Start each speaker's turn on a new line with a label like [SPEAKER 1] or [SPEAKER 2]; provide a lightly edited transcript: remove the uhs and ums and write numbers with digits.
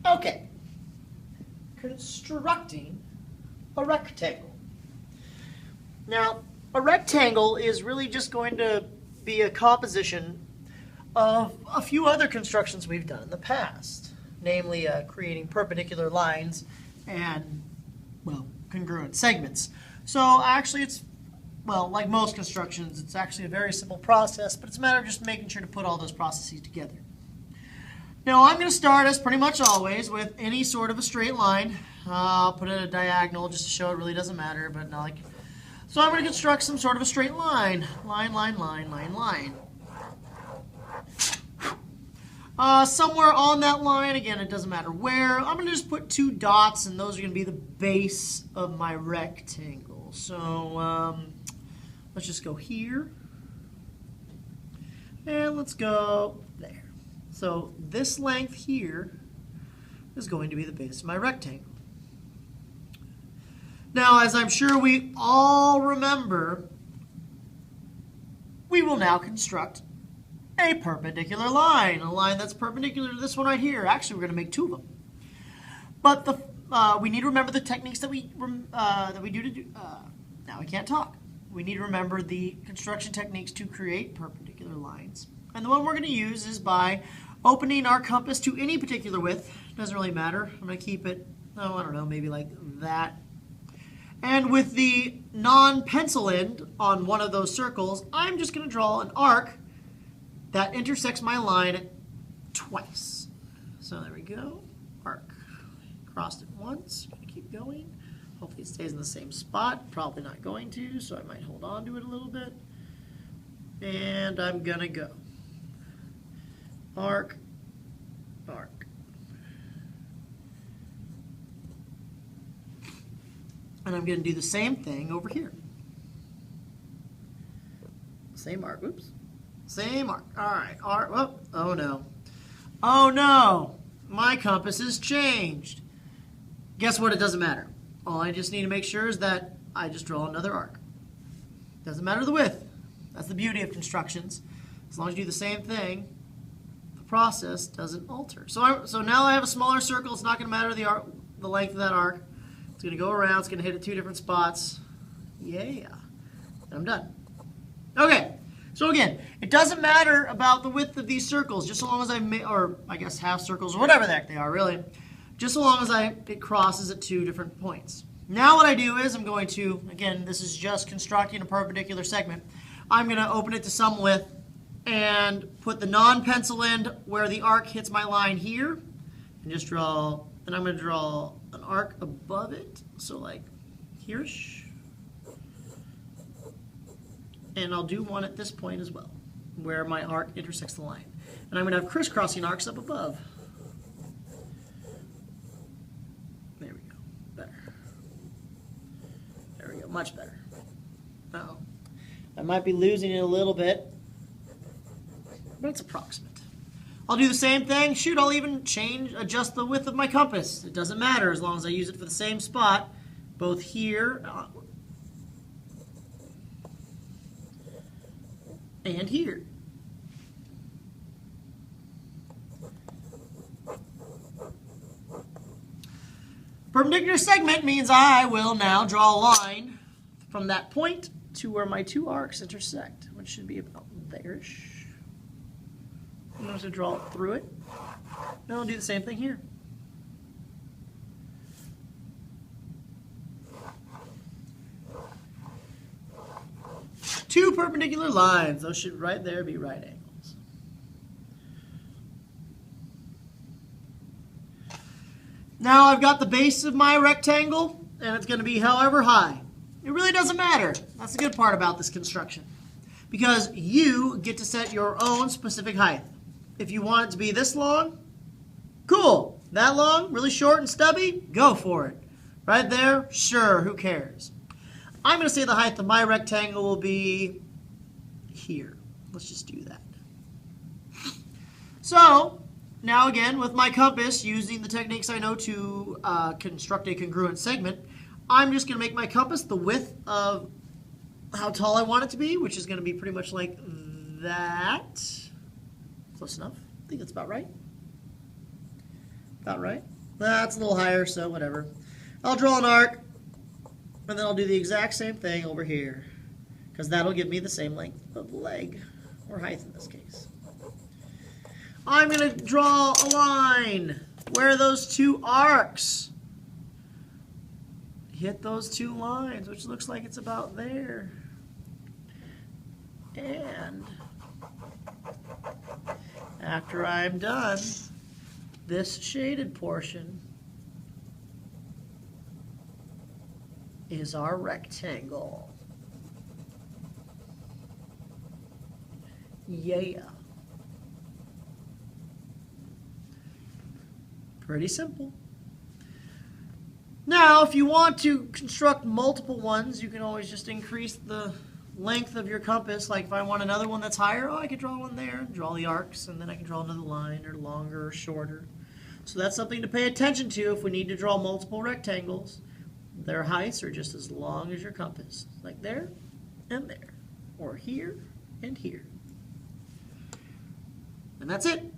[SPEAKER 1] Okay, constructing a rectangle. Now, a rectangle is really just going to be a composition of a few other constructions we've done in the past, namely creating perpendicular lines and, well, congruent segments. So actually it's, well, like most constructions, it's actually a very simple process, but it's a matter of just making sure to put all those processes together. Now I'm going to start, as pretty much always, with any sort of a straight line. I'll put it at a diagonal just to show it really doesn't matter, but not like. So I'm going to construct some sort of a straight line. Line, line, line, line, line. Somewhere on that line, again, it doesn't matter where, I'm going to just put 2 dots, and those are going to be the base of my rectangle. So let's just go here, and let's go there. So this length here is going to be the base of my rectangle. Now, as I'm sure we all remember, we will now construct a perpendicular line, a line that's perpendicular to this one right here. Actually, we're going to make 2 of them. But we need to remember the techniques that we do to do. Now I can't talk. We need to remember the construction techniques to create perpendicular lines. And the one we're going to use is by opening our compass to any particular width. Doesn't really matter. I'm going to keep it, oh, I don't know, maybe like that. And with the non-pencil end on one of those circles, I'm just going to draw an arc that intersects my line twice. So there we go. Arc. Crossed it once. Gonna keep going. Hopefully it stays in the same spot. Probably not going to, so I might hold on to it a little bit. And I'm gonna go. Arc. Arc. And I'm going to do the same thing over here. Same arc. Oops. Same arc. All right. Arc. Oh, oh no. Oh no. My compass has changed. Guess what? It doesn't matter. All I just need to make sure is that I just draw another arc. Doesn't matter the width. That's the beauty of constructions. As long as you do the same thing, the process doesn't alter. So now I have a smaller circle. It's not going to matter the length of that arc. It's going to go around. It's going to hit at 2 different spots. Yeah. I'm done. Okay. So again, it doesn't matter about the width of these circles, just so long as or I guess half circles, or whatever the heck they are, really. Just so long as it crosses at 2 different points. Now what I do is I'm going to, again, this is just constructing a perpendicular segment. I'm going to open it to some width and put the non-pencil end where the arc hits my line here, and just draw, and I'm going to draw an arc above it, so like here-ish. And I'll do one at this point as well, where my arc intersects the line. And I'm going to have crisscrossing arcs up above. There we go. Better. There we go. Much better. Uh-oh. I might be losing it a little bit, but it's approximate. I'll do the same thing. Shoot, I'll even adjust the width of my compass. It doesn't matter as long as I use it for the same spot, both here and here. Perpendicular segment means I will now draw a line from that point to where my 2 arcs intersect, which should be about there-ish. I'm going to draw it through it. Now I'll do the same thing here. Two perpendicular lines. Those should right there be right angles. Now I've got the base of my rectangle, and it's going to be however high. It really doesn't matter. That's the good part about this construction, because you get to set your own specific height. If you want it to be this long, cool. That long, really short and stubby, go for it. Right there, sure, who cares? I'm going to say the height of my rectangle will be here. Let's just do that. So, now again, with my compass, using the techniques I know to construct a congruent segment, I'm just going to make my compass the width of how tall I want it to be, which is going to be pretty much like that. Close enough. I think that's about right. About right. That's a little higher, so whatever. I'll draw an arc, and then I'll do the exact same thing over here, because that'll give me the same length of leg, or height in this case. I'm going to draw a line where those two arcs hit those two lines, which looks like it's about there. And after I'm done, this shaded portion is our rectangle. Yeah. Pretty simple. Now, if you want to construct multiple ones, you can always just increase the length of your compass. Like if I want another one that's higher, oh, I could draw one there, draw the arcs, and then I can draw another line, or longer or shorter. So that's something to pay attention to if we need to draw multiple rectangles. Their heights are just as long as your compass, like there and there, or here and here. And that's it.